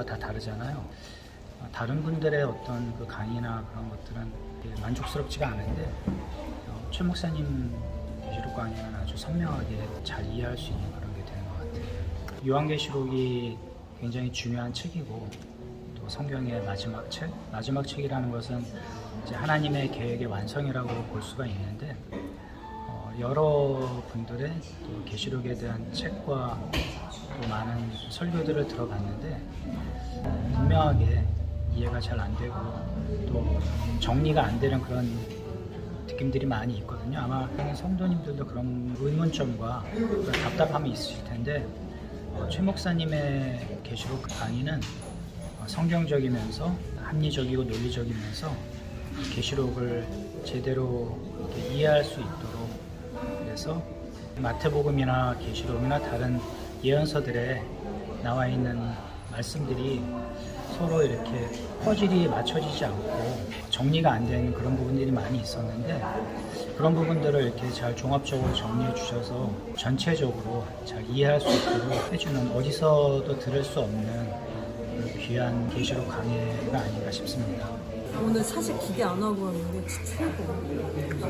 계시로가 다 다르잖아요. 다른 분들의 어떤 그 강의나 그런 것들은 만족스럽지가 않은데 최 목사님 계시록 강의는 아주 선명하게 잘 이해할 수 있는 그런 게 되는 것 같아요. 요한계시록이 굉장히 중요한 책이고 또 성경의 마지막 책이라는 것은 이제 하나님의 계획의 완성이라고 볼 수가 있는데 여러 분들의 또 계시록에 대한 책과 또 많은 설교들을 들어봤는데 분명하게 이해가 잘 안 되고 또 정리가 안 되는 그런 느낌들이 많이 있거든요. 아마 성도님들도 그런 의문점과 그런 답답함이 있으실 텐데 최 목사님의 계시록 강의는 성경적이면서 합리적이고 논리적이면서 계시록을 제대로 이해할 수 있도록 그래서 마태복음이나 계시록이나 다른 예언서들에 나와 있는 말씀들이 서로 이렇게 퍼즐이 맞춰지지 않고 정리가 안 되는 그런 부분들이 많이 있었는데 그런 부분들을 이렇게 잘 종합적으로 정리해 주셔서 전체적으로 잘 이해할 수 있도록 해주는 어디서도 들을 수 없는 귀한 계시록 강해가 아닌가 싶습니다. 오늘 사실 기대 안 하고 왔는데 진짜 최고.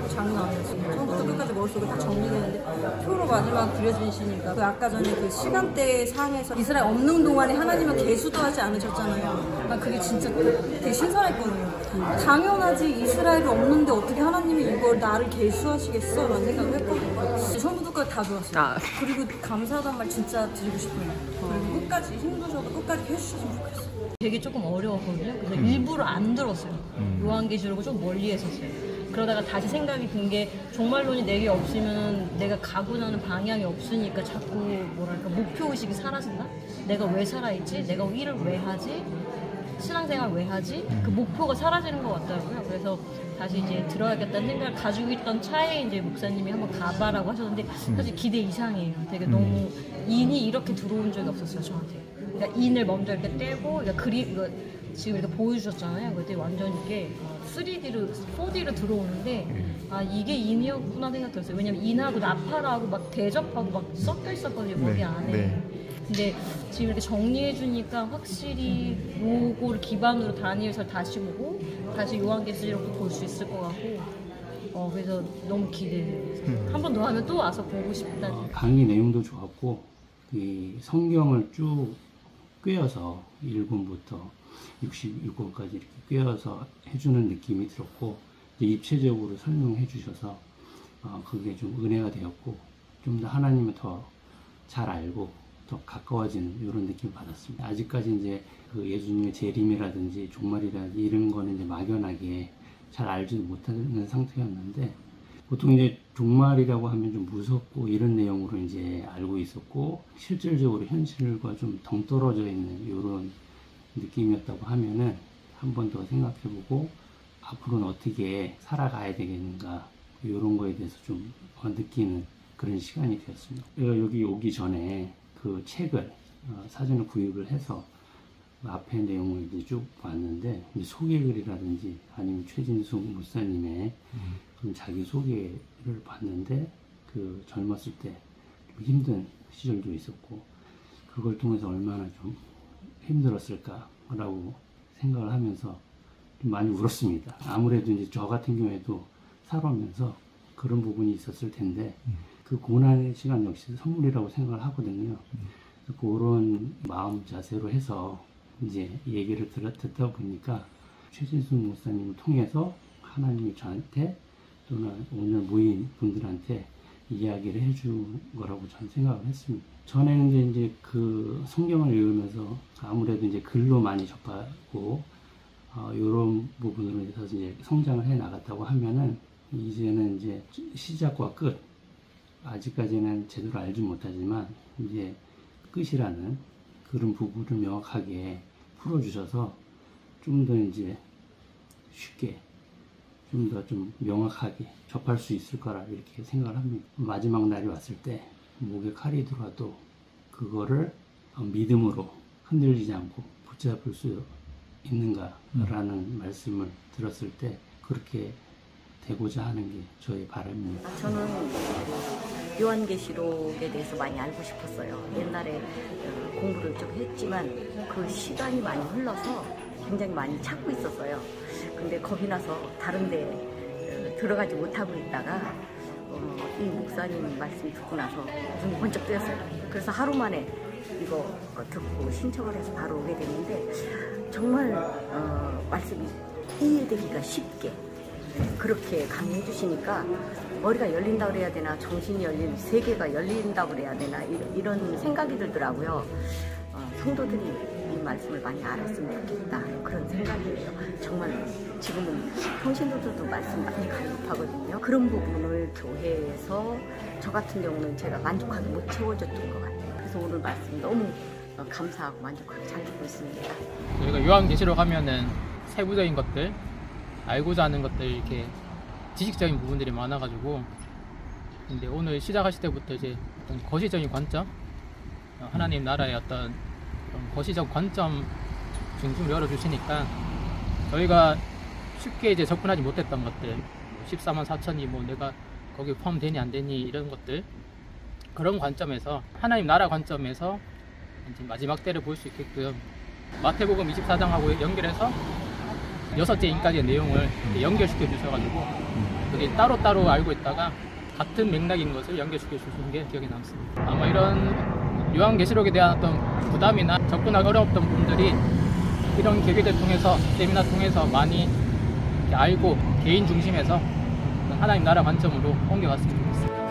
장난 아니었어요. 처음부터 끝까지 머릿속에 다 정리되는데 표로 마지막 그려지시니까 그 아까 전에 그 시간대 상에서 이스라엘 없는 동안에 하나님은 계수도 하지 않으셨잖아요. 난 그게 진짜 되게 신선했거든요. 당연하지 이스라엘이 없는데 어떻게 하나님이 이걸 나를 계수하시겠어? 라는 생각을 했거든요. 처음부터 끝까지 다 좋았어요. 그리고 감사하다는 말 진짜 드리고 싶어요. 그리고 끝까지 힘드셔도 끝까지 해주셨으면 좋겠어요. 되게 조금 어려웠거든요. 그래서 일부러 안 들었어요. 요한계시록을 좀 멀리 했었어요. 그러다가 다시 생각이 든 게 종말론이 내게 없으면 내가 가고 나는 방향이 없으니까 자꾸 뭐랄까 목표의식이 사라진다? 내가 왜 살아있지? 내가 일을 왜 하지? 신앙생활 왜 하지? 그 목표가 사라지는 것 같더라고요. 그래서 다시 이제 들어야겠다는 생각을 가지고 있던 차에 이제 목사님이 한번 가봐라고 하셨는데 사실 기대 이상이에요. 되게 너무 인이 이렇게 들어온 적이 없었어요, 저한테. 그러니까 인을 먼저 이렇게 떼고, 그러니까 이거 지금 이렇게 보여주셨잖아요. 그때 완전 이게 3D로, 4D로 들어오는데, 아, 이게 인이었구나 생각 들었어요. 왜냐면 인하고 나팔하고 막 대접하고 막 섞여 있었거든요, 거기 안에. 근데 지금 이렇게 정리해주니까 확실히 요거를 기반으로 다니엘서를 다시 보고, 다시 요한계시록도 볼 수 있을 것 같고, 그래서 너무 기대돼요. 한 번 더 하면 또 와서 보고 싶다는. 강의 내용도 좋았고, 이 성경을 쭉 꿰어서 1권부터 66권까지 이렇게 꿰어서 해주는 느낌이 들었고 입체적으로 설명해 주셔서 그게 좀 은혜가 되었고 좀 더 하나님을 더 잘 알고 더 가까워지는 이런 느낌을 받았습니다. 아직까지 이제 그 예수님의 재림이라든지 종말이라든지 이런 거는 이제 막연하게 잘 알지도 못하는 상태였는데 보통 이제 종말이라고 하면 좀 무섭고 이런 내용으로 이제 알고 있었고 실질적으로 현실과 좀 동떨어져 있는 이런 느낌이었다고 하면은 한 번 더 생각해보고 앞으로는 어떻게 살아가야 되겠는가 이런 거에 대해서 좀 느끼는 그런 시간이 되었습니다. 제가 여기 오기 전에 그 책을 사전에 구입을 해서 앞에 내용을 이제 쭉 봤는데 이제 소개글이라든지 아니면 최진숙 목사님의 자기 소개를 봤는데 그 젊었을 때 좀 힘든 시절도 있었고 그걸 통해서 얼마나 좀 힘들었을까라고 생각을 하면서 좀 많이 울었습니다. 아무래도 이제 저 같은 경우에도 살아오면서 그런 부분이 있었을 텐데 그 고난의 시간 역시 선물이라고 생각을 하거든요. 그런 마음 자세로 해서 이제 얘기를 듣다 보니까 최진숙 목사님을 통해서 하나님이 저한테 또는 오늘 모인 분들한테 이야기를 해준 거라고 저는 생각을 했습니다. 전에는 이제 그 성경을 읽으면서 아무래도 이제 글로 많이 접하고 이런 부분으로 해서 이제 성장을 해 나갔다고 하면은 이제는 이제 시작과 끝 아직까지는 제대로 알지 못하지만 이제 끝이라는 그런 부분을 명확하게 풀어주셔서 좀 더 이제 쉽게 좀 더 좀 명확하게 접할 수 있을 거라 이렇게 생각을 합니다. 마지막 날이 왔을 때 목에 칼이 들어와도 그거를 믿음으로 흔들리지 않고 붙잡을 수 있는가라는 말씀을 들었을 때 그렇게 되고자 하는 게 저의 바람입니다. 저는 요한계시록에 대해서 많이 알고 싶었어요. 옛날에 공부를 좀 했지만 그 시간이 많이 흘러서 굉장히 많이 찾고 있었어요. 근데 겁이 나서 다른 데 들어가지 못하고 있다가 이 목사님 말씀 듣고 나서 눈이 번쩍 뜨였어요. 그래서 하루 만에 이거 듣고 신청을 해서 바로 오게 됐는데 정말 말씀이 이해되기가 쉽게 그렇게 강의해 주시니까 머리가 열린다고 그래야 되나, 정신이 열린, 세계가 열린다고 그래야 되나, 이런 생각이 들더라고요. 성도들이 이 말씀을 많이 알았으면 좋겠다, 그런 생각이에요. 정말 지금은 평신도들도 말씀 많이 가입하거든요. 그런 부분을 교회에서 저 같은 경우는 제가 만족하게 못 채워줬던 것 같아요. 그래서 오늘 말씀 너무 감사하고 만족하게 잘 듣고 있습니다. 저희가 요한계시록 하면은 세부적인 것들, 알고자 하는 것들, 이렇게 지식적인 부분들이 많아가지고, 근데 오늘 시작하실 때부터 이제 어떤 거시적인 관점, 하나님 나라의 어떤 그런 거시적 관점 중심으로 열어주시니까 저희가 쉽게 이제 접근하지 못했던 것들, 14만 4천이 뭐 내가 거기 포함되니 안 되니 이런 것들, 그런 관점에서 하나님 나라 관점에서 이제 마지막 때를 볼 수 있게끔 마태복음 24장하고 연결해서 6째 인까지의 내용을 연결시켜 주셔가지고 그게 따로따로 알고 있다가 같은 맥락인 것을 연결시켜 주시는 게 기억에 남습니다. 아마 이런 요한계시록에 대한 어떤 부담이나 접근하기 어려웠던 분들이 이런 계기를 통해서, 세미나 통해서 많이 알고 개인 중심에서 하나님 나라 관점으로 옮겨갔으면 좋겠습니다.